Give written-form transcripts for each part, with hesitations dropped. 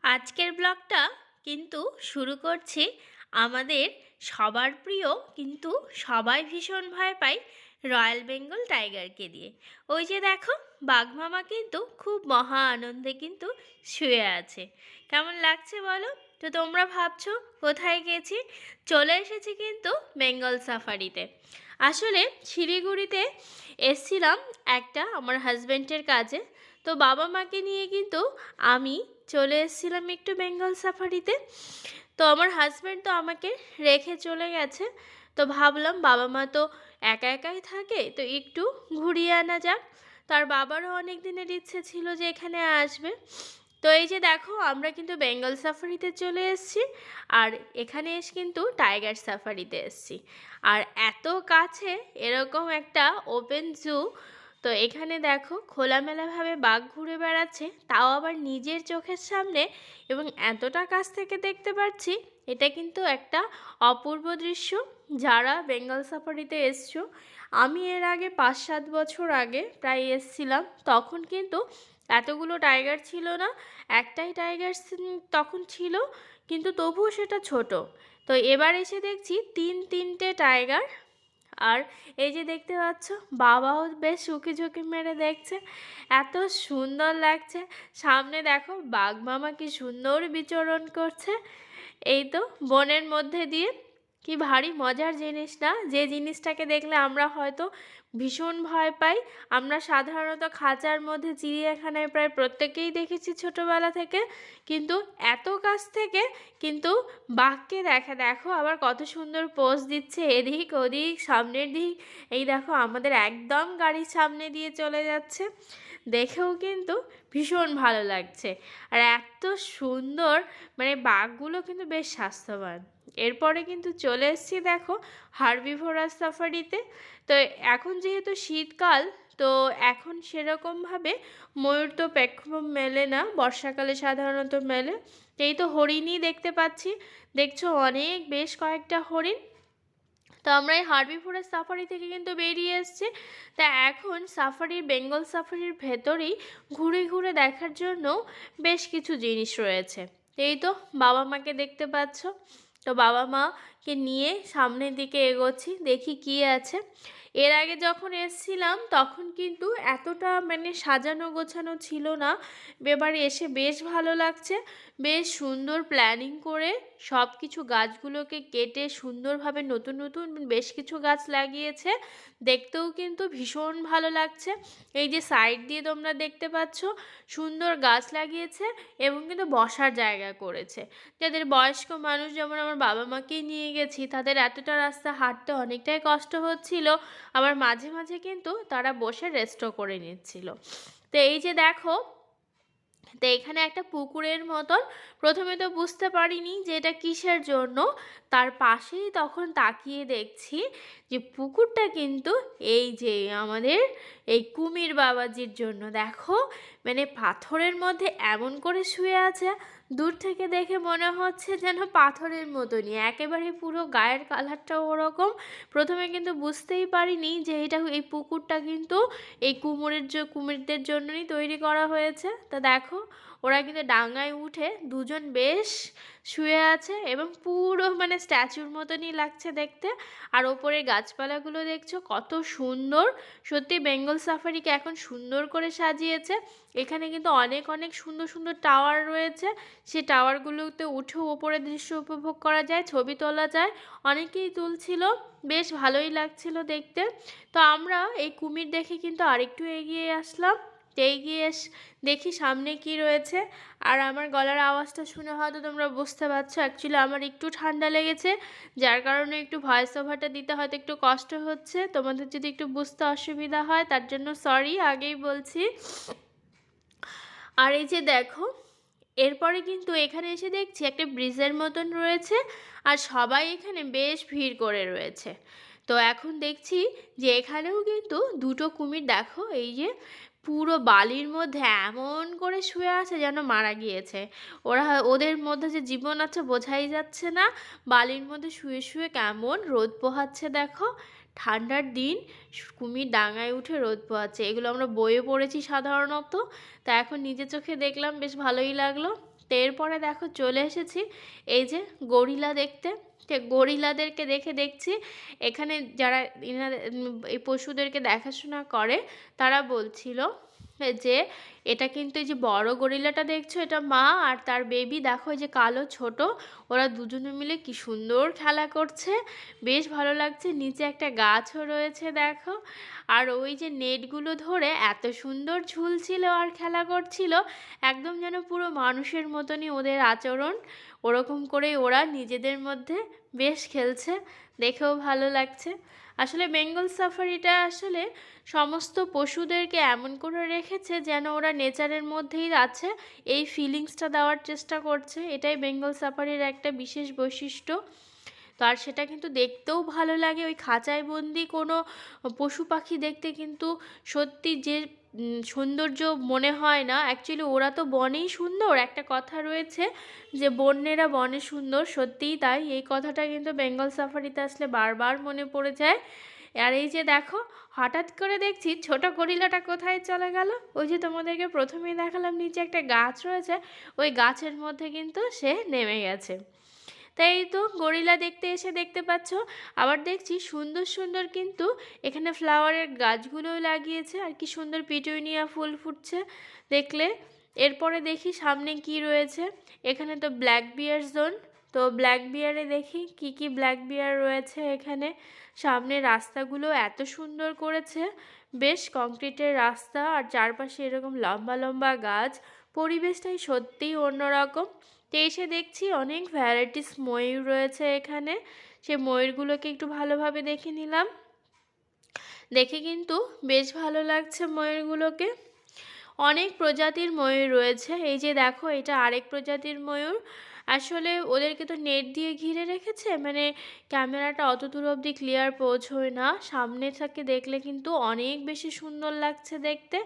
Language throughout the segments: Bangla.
আজকের ব্লগটা কিন্তু শুরু করছি আমাদের সবার প্রিয় কিন্তু সবাই ভীষণ ভয় পায় রয়্যাল বেঙ্গল টাইগারকে দিয়ে। ওই যে দেখো, বাঘ মামা কিন্তু খুব মহা আনন্দে কিন্তু শুয়ে আছে। কেমন লাগছে বলো? তো তোমরা ভাবছো কোথায় গেছি? চলে এসেছি কিন্তু বেঙ্গল সাফারিতে। আসলে শিলিগুড়িতে এসছিলাম একটা আমার হাজব্যান্ডের কাজে। তো বাবা মাকে নিয়ে কিন্তু আমি চলে এসেছিলাম একটু বেঙ্গল সাফারিতে। তো আমার হাজব্যান্ড তো আমাকে রেখে চলে গেছে। তো ভাবলাম বাবা মা তো একা একাই থাকে, তো একটু ঘুরিয়ে আনা যাক। তার বাবারও অনেক দিনের ইচ্ছে ছিল যে এখানে আসবে। তো এই যে দেখো, আমরা কিন্তু বেঙ্গল সাফারিতে চলে এসেছি। আর এখানে এসে কিন্তু টাইগার সাফারিতে এসেছি। আর এত কাছে এরকম একটা ওপেন জু, তো এখানে দেখো খোলামেলাভাবে বাঘ ঘুরে বেড়াচ্ছে, তাও আবার নিজের চোখের সামনে, এবং এতটা কাছ থেকে দেখতে পাচ্ছি। এটা কিন্তু একটা অপূর্ব দৃশ্য। যারা বেঙ্গল সাফারিতে এসছো, আমি এর আগে 5-7 বছর আগে প্রায় এসছিলাম, তখন কিন্তু এতগুলো টাইগার ছিল না। একটাই টাইগার তখন ছিল, কিন্তু তবুও সেটা ছোট। তো এবার এসে দেখছি 3-3টে টাইগার। আর এই যে দেখতে পাচ্ছ, বাবাও বেশ উঁকি ঝুঁকি মেরে দেখছে। এত সুন্দর লাগছে। সামনে দেখো বাঘ মামা কি সুন্দর বিচরণ করছে, এই তো বনের মধ্যে দিয়ে। কি ভারী মজার জিনিস না? যে জিনিসটাকে দেখলে আমরা হয়তো ভীষণ ভয় পাই। আমরা সাধারণত খাঁচার মধ্যে চিড়িয়াখানায় প্রায় প্রত্যেকেই দেখেছি ছোটবেলা থেকে, কিন্তু এত কাছ থেকে কিন্তু বাঘকে দেখো আবার কত সুন্দর পোজ দিচ্ছে, এদিক ওদিক সামনের দিক। এই দেখো আমাদের একদম গাড়ির সামনে দিয়ে চলে যাচ্ছে, দেখেও কিন্তু ভীষণ ভালো লাগছে। আর এত সুন্দর, মানে বাঘগুলো কিন্তু বেশ স্বাস্থ্যবান। এরপরে কিন্তু চলে এসেছি দেখো হারবিভোরাস সাফারিতে। তো এখন যেহেতু শীতকাল, তো এখন সেরকমভাবে ময়ূর তো প্রেক্ষাপট মেলে না, বর্ষাকালে সাধারণত মেলে। এই তো হরিণই দেখতে পাচ্ছি, দেখছো অনেক বেশ কয়েকটা হরিণ। তো আমরা এই হারবিভোরাস সাফারি থেকে কিন্তু বেরিয়ে এসেছি। তা এখন সাফারির বেঙ্গল সাফারির ভেতরেই ঘুরে ঘুরে দেখার জন্য বেশ কিছু জিনিস রয়েছে। এই তো বাবা মাকে দেখতে পাচ্ছ। তো বাবা মাকে নিয়ে সামনের দিকে এগোচ্ছি, দেখি কি আছে। এর আগে যখন এসছিলাম তখন কিন্তু এতটা মানে সাজানো গোছানো ছিল না। এবার এসে বেশ ভালো লাগছে। বেশ সুন্দর প্ল্যানিং করে সব কিছু গাছগুলোকে কেটে সুন্দরভাবে নতুন নতুন বেশ কিছু গাছ লাগিয়েছে। দেখতেও কিন্তু ভীষণ ভালো লাগছে। এই যে সাইড দিয়ে তোমরা দেখতে পাচ্ছ, সুন্দর গাছ লাগিয়েছে এবং কিন্তু বসার জায়গা করেছে। যাদের বয়স্ক মানুষ, যেমন আমার বাবা মাকেই নিয়ে গেছি, তাদের এতটা রাস্তা হাঁটতে অনেকটাই কষ্ট হচ্ছিল। আবার মাঝে মাঝে কিন্তু তারা বসে রেস্টও করে নিচ্ছিল। তো এই যে দেখো, তো এখানে একটা পুকুরের মতন, প্রথমে তো বুঝতে পারিনি যে এটা কিসের জন্য। তার পাশেই তখন তাকিয়ে দেখছি যে পুকুরটা কিন্তু এই যে আমাদের এই কুমির বাবাজির জন্য। দেখো, মানে পাথরের মধ্যে এমন করে শুয়ে আছে, দূর থেকে দেখে মনে হচ্ছে যেন পাথরের মতনই, একেবারে পুরো গায়ের কালারটাও ওরকম। প্রথমে কিন্তু বুঝতেই পারিনি যে এই পুকুরটা কিন্তু এই কুমিরদের জন্যই তৈরি করা হয়েছে। তা দেখো, ওরা কিন্তু ডাঙায় উঠে দুজন বেশ শুয়ে আছে এবং পুরো মানে স্ট্যাচুর মতনই লাগছে দেখতে। আর ওপরে গাছপালাগুলো দেখছো কত সুন্দর। সত্যি বেঙ্গল সাফারিকে এখন সুন্দর করে সাজিয়েছে। এখানে কিন্তু অনেক অনেক সুন্দর সুন্দর টাওয়ার রয়েছে। সেই টাওয়ারগুলোতে উঠেও ওপরের দৃশ্য উপভোগ করা যায়, ছবি তোলা যায়। অনেকেই তুলছিল, বেশ ভালোই লাগছিল দেখতে। তো আমরা এই কুমির দেখে কিন্তু আরেকটু এগিয়ে আসলাম। এগিয়ে দেখি সামনে কি রয়েছে। আর আমার গলার আওয়াজটা শুনে হয়তো তোমরা বুঝতে পারছো, অ্যাকচুয়ালি আমার একটু ঠান্ডা লেগেছে, যার কারণে একটু ভয়েস ওভারটা দিতে হয়তো একটু কষ্ট হচ্ছে। তোমাদের যদি একটু বুঝতে অসুবিধা হয় তার জন্য সরি, আগেই বলছি। আর এই যে দেখো, এরপরে কিন্তু এখানে এসে দেখছি একটা ব্রিজের মতন রয়েছে, আর সবাই এখানে বেশ ভিড় করে রয়েছে। তো এখন দেখছি যে এখানেও কিন্তু দুটো কুমির, দেখো এই যে পুরো বালির মধ্যে এমন করে শুয়ে আছে যেন মারা গিয়েছে। ওদের মধ্যে যে জীবন আছে বোঝাই যাচ্ছে না। বালির মধ্যে শুয়ে শুয়ে কেমন রোদ পোহাচ্ছে দেখো। ঠান্ডার দিন কুমির ডাঙায় উঠে রোদ পোহাচ্ছে, এগুলো আমরা বইয়ে পড়েছি সাধারণত। তা এখন নিজের চোখে দেখলাম, বেশ ভালোই লাগলো। তো এরপরে দেখো চলে এসেছি এই যে গরিলা দেখতে। তো গরিলাদেরকে দেখছি এখানে যারা এই পশুদেরকে দেখাশোনা করে তারা বলছিল যে এটা কিন্তু এই যে বড় গরিলাটা দেখছো এটা মা, আর তার বেবি দেখো যে কালো ছোট, ওরা দুজনে মিলে কি সুন্দর খেলা করছে, বেশ ভালো লাগছে। নিচে একটা গাছও রয়েছে দেখো, আর ওই যে নেটগুলো ধরে এত সুন্দর ঝুলছিল আর খেলা করছিল, একদম যেন পুরো মানুষের মতনই ওদের আচরণ, ওরকম করেই ওরা নিজেদের মধ্যে বেশ খেলছে, দেখেও ভালো লাগছে। আসলে বেঙ্গল সাফারিটা আসলে সমস্ত পশুদেরকে এমন করে রেখেছে যেন ওরা নেচারের মধ্যেই আছে, এই ফিলিংসটা দেওয়ার চেষ্টা করছে, এটাই বেঙ্গল সাফারির একটা বিশেষ বৈশিষ্ট্য। তো আর সেটা কিন্তু দেখতেও ভালো লাগে, ওই খাঁচায় বন্দি কোনো পশু পাখি দেখতে কিন্তু সত্যি যে সৌন্দর্য মনে হয় না, অ্যাকচুয়ালি ওরা তো বনেই সুন্দর, একটা কথা রয়েছে যে বন্যেরা বনে সুন্দর, সত্যিই তাই, এই কথাটা কিন্তু বেঙ্গল সাফারিতে আসলে বারবার মনে পড়ে যায়। আর এই যে দেখো হঠাৎ করে দেখছি ছোট গরিলাটা কোথায় চলে গেল, ওই যে তোমাদেরকে প্রথমেই দেখালাম নিচে একটা গাছ রয়েছে, ওই গাছের মধ্যে কিন্তু সে নেমে গেছে। তাই তো গরিলা দেখতে এসে দেখতে পাচ্ছ, আবার দেখছি সুন্দর সুন্দর কিন্তু এখানে ফ্লাওয়ারের গাছগুলোও লাগিয়েছে, আর কি সুন্দর পিটুনিয়া ফুল ফুটছে দেখলে। এরপরে দেখি সামনে কি রয়েছে, এখানে তো ব্ল্যাক বিয়ার জোন, তো ব্ল্যাক বিয়ারে দেখি কি কি ব্ল্যাক বিয়ার রয়েছে এখানে। সামনে রাস্তাগুলো এত সুন্দর করেছে, বেশ কংক্রিটের রাস্তা, আর চারপাশে এরকম লম্বা লম্বা গাছ, পরিবেশটাই সত্যিই অন্যরকম। তো এসে দেখছি অনেক ভ্যারাইটিস ময়ূর রয়েছে এখানে, সে ময়ূরগুলোকে একটু ভালোভাবে দেখে নিলাম, দেখে কিন্তু বেশ ভালো লাগছে ময়ূরগুলোকে। অনেক প্রজাতির ময়ূর রয়েছে, এই যে দেখো এটা আরেক প্রজাতির ময়ূর, আসলে ওদেরকে তো নেট দিয়ে ঘিরে রেখেছে, মানে ক্যামেরাটা অত দূর অবধি ক্লিয়ার পৌঁছয় না, সামনে থেকে দেখলে কিন্তু অনেক বেশি সুন্দর লাগছে দেখতে।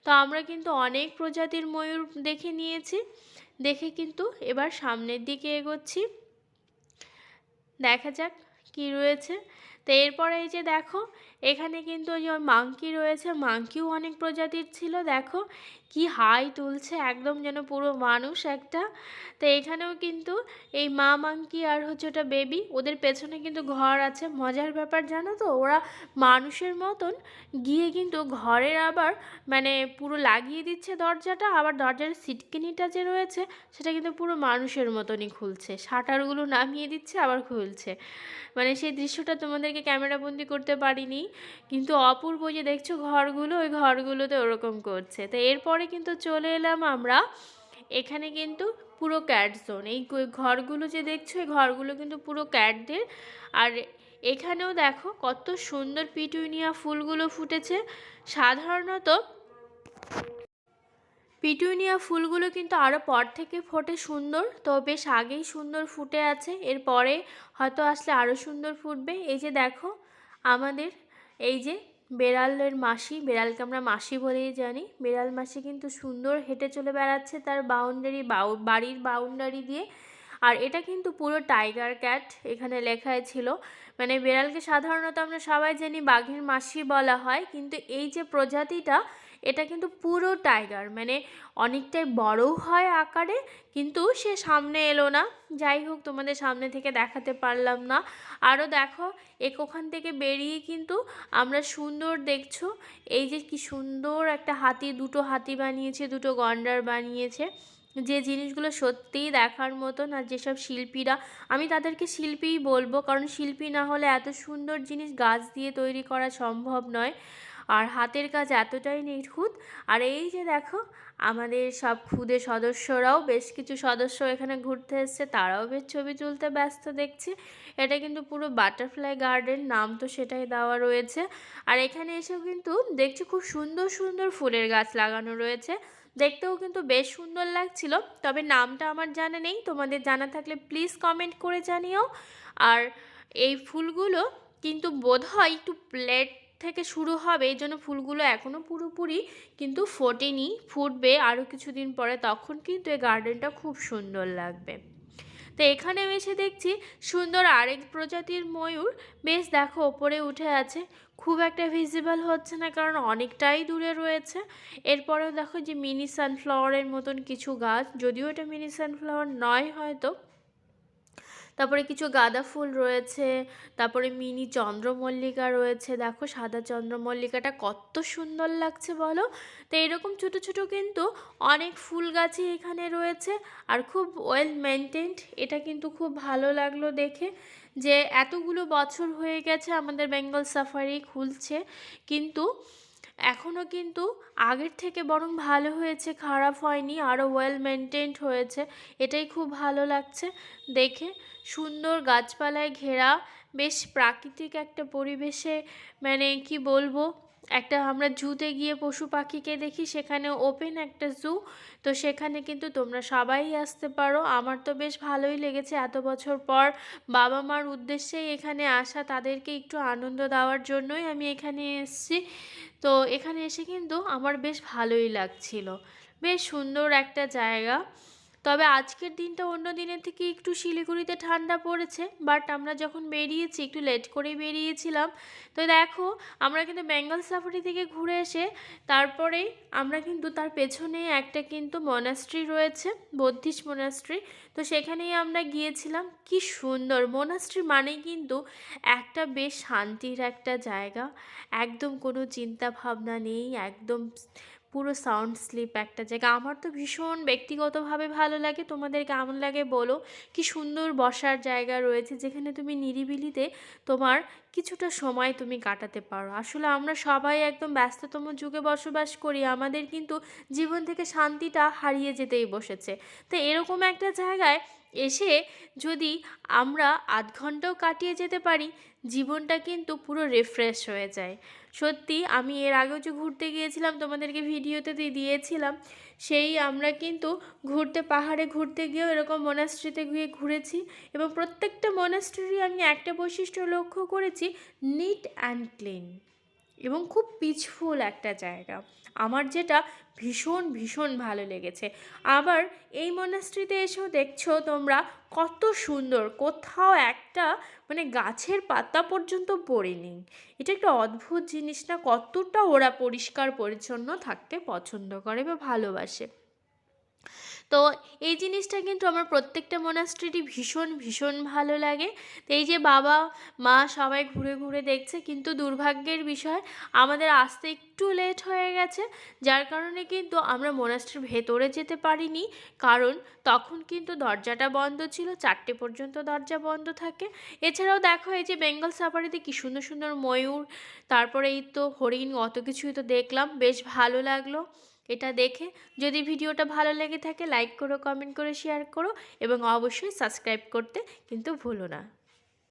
তো আমরা কিন্তু অনেক প্রজাতির ময়ূর দেখে নিয়েছি, দেখে কিন্তু এবার সামনের দিকে এগোচ্ছি, দেখা যাক কি রয়েছে। তো এরপরে এই যে দেখো এখানে কিন্তু ওই যে মাংকি রয়েছে, মাংকিও অনেক প্রজাতির ছিল, দেখো কি হাই তুলছে, একদম যেন পুরো মানুষ একটা। তো এখানেও কিন্তু এই মা মাংকি আর হচ্ছে ওটা বেবি, ওদের পেছনে কিন্তু ঘর আছে, মজার ব্যাপার জানো তো, ওরা মানুষের মতন গিয়ে কিন্তু ঘরের আবার মানে পুরো লাগিয়ে দিচ্ছে দরজাটা, আবার দরজার সিটকিনিটা যে রয়েছে সেটা কিন্তু পুরো মানুষের মতনই খুলছে, শাটারগুলো নামিয়ে দিচ্ছে আবার খুলছে, মানে সেই দৃশ্যটা তোমাদেরকে ক্যামেরাবন্দি করতে পারিনি, কিন্তু অপূর্ব যে দেখছো ঘরগুলো, ওই ঘরগুলোতে ওরকম করছে। তো এরপরে কিন্তু চলে এলাম আমরা এখানে কিন্তু পুরো ক্যাট জোন, এই ঘরগুলো যে দেখছো এই ঘরগুলো কিন্তু পুরো ক্যাটদের। আর এখানেও দেখো কত সুন্দর পিটুনিয়া ফুলগুলো ফুটেছে, সাধারণত পিটুনিয়া ফুলগুলো কিন্তু আরও পর থেকে ফোটে সুন্দর, তো বেশ আগেই সুন্দর ফুটে আছে, এরপরে হয়তো আসলে আরও সুন্দর ফুটবে। এই যে দেখো আমাদের এই যে বেড়ালের মাসি, বেড়ালকে আমরা মাসি বলেই জানি, বেড়াল মাসি কিন্তু সুন্দর হেঁটে চলে বেড়াচ্ছে তার বাড়ির বাউন্ডারি দিয়ে। আর এটা কিন্তু পুরো টাইগার ক্যাট, এখানে লেখাই ছিল, মানে বেড়ালকে সাধারণত আমরা সবাই জানি বাঘের মাসি বলা হয়, কিন্তু এই যে প্রজাতিটা এটা কিন্তু পুরো টাইগার, মানে অনেকটাই বড়ও হয় আকারে, কিন্তু সে সামনে এলো না, যাই হোক তোমাদের সামনে থেকে দেখাতে পারলাম না। আরও দেখো ওখান থেকে বেরিয়ে কিন্তু আমরা সুন্দর দেখছো এই যে কি সুন্দর একটা হাতি, দুটো হাতি বানিয়েছে, দুটো গন্ডার বানিয়েছে, যে জিনিসগুলো সত্যিই দেখার মতন। আর যেসব শিল্পীরা, আমি তাদেরকে শিল্পীই বলবো, কারণ শিল্পী না হলে এত সুন্দর জিনিস গাছ দিয়ে তৈরি করা সম্ভব নয়, আর হাতের কাজ এতটাই নিখুঁত। আর এই যে দেখো আমাদের সব খুদে সদস্যরাও, বেশ কিছু সদস্য এখানে ঘুরতে এসছে, তারাও বেশ ছবি তুলতে ব্যস্ত দেখছি। এটা কিন্তু পুরো বাটারফ্লাই গার্ডেন, নাম তো সেটাই দেওয়া রয়েছে। আর এখানে এসেও কিন্তু দেখছি খুব সুন্দর সুন্দর ফুলের গাছ লাগানো রয়েছে, দেখতেও কিন্তু বেশ সুন্দর লাগছিল, তবে নামটা আমার জানা নেই, তোমাদের জানা থাকলে প্লিজ কমেন্ট করে জানিও। আর এই ফুলগুলো কিন্তু বোধহয় একটু প্লেট থেকে শুরু হবে, এই জন্য ফুলগুলো এখনও পুরোপুরি কিন্তু ফোটেনি, ফুটবে আরও কিছুদিন পরে, তখন কিন্তু এই গার্ডেনটা খুব সুন্দর লাগবে। তো এখানে এসে দেখছি সুন্দর আরেক প্রজাতির ময়ূর, বেশ দেখো ওপরে উঠে আছে, খুব একটা ভিজিবল হচ্ছে না কারণ অনেকটাই দূরে রয়েছে। এরপরেও দেখো যে মিনি সানফ্লাওয়ারের মতন কিছু গাছ, যদিও এটা মিনি সানফ্লাওয়ার নয় হয়তো। তারপরে কিছু গাঁদা ফুল রয়েছে, তারপরে মিনি চন্দ্রমল্লিকা রয়েছে, দেখো সাদা চন্দ্রমল্লিকাটা কত সুন্দর লাগছে বলো। তো এরকম ছোট ছোট কিন্তু অনেক ফুল গাছই এখানে রয়েছে, আর খুব ওয়েল মেনটেন্ড। এটা কিন্তু খুব ভালো লাগলো দেখে যে এতগুলো বছর হয়ে গেছে আমাদের বেঙ্গল সাফারি খুলছে, কিন্তু এখনও কিন্তু আগের থেকে বরং ভালো হয়েছে, খারাপ হয়নি, আরও ওয়েল মেনটেন্ড হয়েছে। এটাই খুব ভালো লাগছে দেখে। সুন্দর গাছপালায় ঘেরা, বেশ প্রাকৃতিক একটা পরিবেশে, মানে কি বলবো, একটা আমরা জুতে গিয়ে পশু পাখিকে দেখি, সেখানে ওপেন একটা জু। তো সেখানে কিন্তু তোমরা সবাই আসতে পারো। আমার তো বেশ ভালোই লেগেছে, এত বছর পর বাবা মার উদ্দেশ্যেই এখানে আসা, তাদেরকে একটু আনন্দ দেওয়ার জন্যই আমি এখানে এসেছি। তো এখানে এসে কিন্তু আমার বেশ ভালোই লাগছিল, বেশ সুন্দর একটা জায়গা। তবে আজকের দিনটা অন্য দিনের থেকে একটু শিলিগুড়িতে ঠান্ডা পড়েছে, বাট আমরা যখন বেরিয়েছি একটু লেট করেই বেরিয়েছিলাম। তো দেখো আমরা কিন্তু বেঙ্গল সাফারি থেকে ঘুরে এসে তারপরেই আমরা কিন্তু তার পেছনে একটা কিন্তু মনাস্ট্রি রয়েছে, বৌদ্ধিস্ট মনাস্ট্রি। তো সেখানেই আমরা গিয়েছিলাম। কি সুন্দর মনাস্ট্রি, মানেই কিন্তু একটা বেশ শান্তির একটা জায়গা, একদম কোনো চিন্তা ভাবনা নেই, একদম পুরো সাউন্ড স্লিপ একটা জায়গা। আমার তো ভীষণ ব্যক্তিগতভাবে ভালো লাগে, তোমাদের কেমন লাগে বলো। কি সুন্দর বসার জায়গা রয়েছে যেখানে তুমি নিরিবিলিতে তোমার কিছুটা সময় তুমি কাটাতে পারো। আসলে আমরা সবাই একদম ব্যস্ততম যুগে বসবাস করি, আমাদের কিন্তু জীবন থেকে শান্তিটা হারিয়ে যেতেই বসেছে। তো এরকম একটা জায়গায় এসে যদি আমরা আধ ঘন্টাও কাটিয়ে যেতে পারি, জীবনটা কিন্তু পুরো রিফ্রেশ হয়ে যায়। সত্যি আমি এর আগেও যে ঘুরতে গিয়েছিলাম তোমাদেরকে ভিডিওতে দিয়েছিলাম, সেই আমরা কিন্তু পাহাড়ে ঘুরতে গিয়েও এরকম মনাস্ট্রিতে গিয়ে ঘুরেছি, এবং প্রত্যেকটা মনাস্ট্রি আমি একটা বৈশিষ্ট্য লক্ষ্য করেছি, নিট অ্যান্ড ক্লিন এবং খুব পিসফুল একটা জায়গা, আমার যেটা ভীষণ ভীষণ ভালো লেগেছে। আবার এই মনাস্ট্রিতে এসেও দেখছো তোমরা কত সুন্দর, কোথাও একটা মানে গাছের পাতা পর্যন্ত পড়েনি। এটা একটা অদ্ভুত জিনিস না, কতটা ওরা পরিষ্কার পরিচ্ছন্ন থাকতে পছন্দ করে বা ভালোবাসে। তো এই জিনিসটা কিন্তু আমার প্রত্যেকটা মনাস্ট্রিটি ভীষণ ভীষণ ভালো লাগে। তো এই যে বাবা মা সবাই ঘুরে ঘুরে দেখছে, কিন্তু দুর্ভাগ্যের বিষয় আমাদের আসতে একটু লেট হয়ে গেছে, যার কারণে কিন্তু আমরা মনাস্ট্রির ভেতরে যেতে পারিনি, কারণ তখন কিন্তু দরজাটা বন্ধ ছিল, 4টে পর্যন্ত দরজা বন্ধ থাকে। এছাড়াও দেখো এই যে বেঙ্গল সাফারিতে কি সুন্দর সুন্দর ময়ূর, তারপরে এই তো হরিণ, অত কিছুই তো দেখলাম, বেশ ভালো লাগলো এটা দেখে। যদি ভিডিওটা ভালো লেগে থাকে লাইক করো, কমেন্ট করে শেয়ার করো, এবং অবশ্যই সাবস্ক্রাইব করতে কিন্তু ভুলো না।